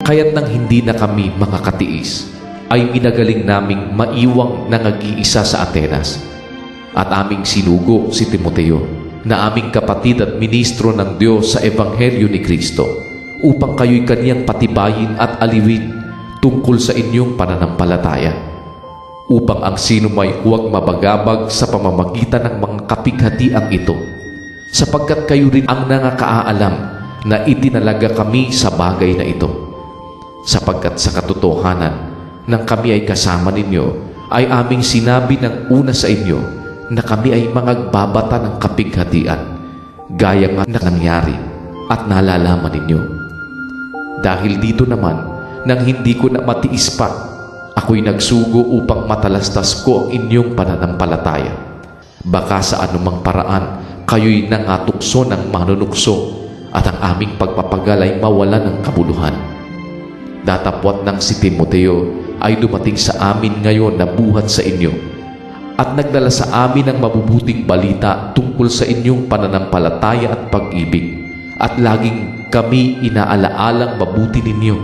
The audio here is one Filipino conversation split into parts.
Kaya't nang hindi na kami makakatiis, ay minagaling naming maiwang nangag-iisa sa Atenas. At aming sinugo si Timoteo, na aming kapatid at ministro ng Diyos sa Ebanghelyo ni Kristo, upang kayo'y kaniyang patibayin at aliwin tungkol sa inyong pananampalataya, upang ang sino may huwag mabagabag sa pamamagitan ng mga kapighatiang ito, sapagkat kayo rin ang nangakaalam na itinalaga kami sa bagay na ito. Sapagkat sa katotohanan, nang kami ay kasama ninyo, ay aming sinabi ng una sa inyo na kami ay mangagbabata ng kapighatian, gaya nga na nangyari at nalalaman ninyo. Dahil dito naman, nang hindi ko na matiis pa, ako'y nagsugo upang matalastas ko ang inyong pananampalataya. Baka sa anumang paraan, kayo'y nangatukso ng manunukso at ang aming pagpapagal ay mawala ng kabuluhan. Datapwat ng si Timoteo ay dumating sa amin ngayon na buhat sa inyo at nagdala sa amin ng mabubuting balita tungkol sa inyong pananampalataya at pag-ibig, at laging kami inaalaalang mabuti ninyo,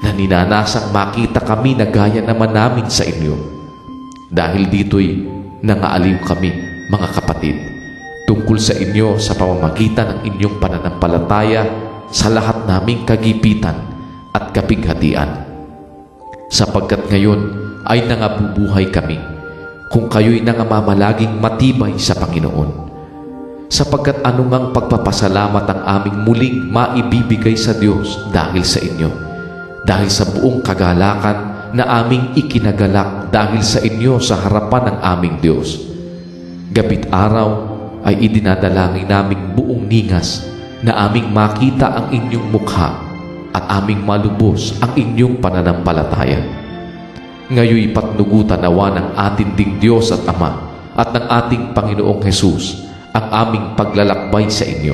na ninanasang makita kami na gaya naman namin sa inyo. Dahil dito'y nangaaliw kami, mga kapatid, tungkol sa inyo sa pamamagitan ng inyong pananampalataya sa lahat naming kagipitan at kapighatian. Sapagkat ngayon ay nangabubuhay kami kung kayo'y nangamamalaging matibay sa Panginoon. Sapagkat anumang pagpapasalamat ang aming muling maibibigay sa Diyos dahil sa inyo, dahil sa buong kagalakan na aming ikinagalak dahil sa inyo sa harapan ng aming Diyos. Gabit araw ay idinadalangin naming buong ningas na aming makita ang inyong mukha at aming malubos ang inyong pananampalataya. Ngayoy patnugutan nawa ng ating ding Diyos at Ama at ng ating Panginoong Hesus ang aming paglalakbay sa inyo.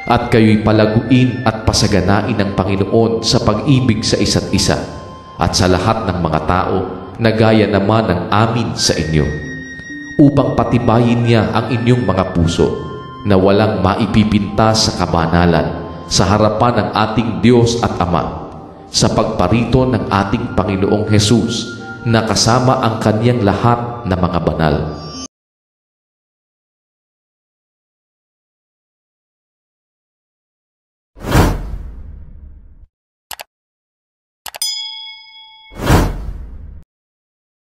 At kayo'y palaguin at pasaganain ng Panginoon sa pag-ibig sa isa't isa at sa lahat ng mga tao na gaya naman ng amin sa inyo, upang patibayin niya ang inyong mga puso na walang maipipintas sa kabanalan sa harapan ng ating Diyos at Ama sa pagparito ng ating Panginoong Hesus na kasama ang kaniyang lahat na mga banal.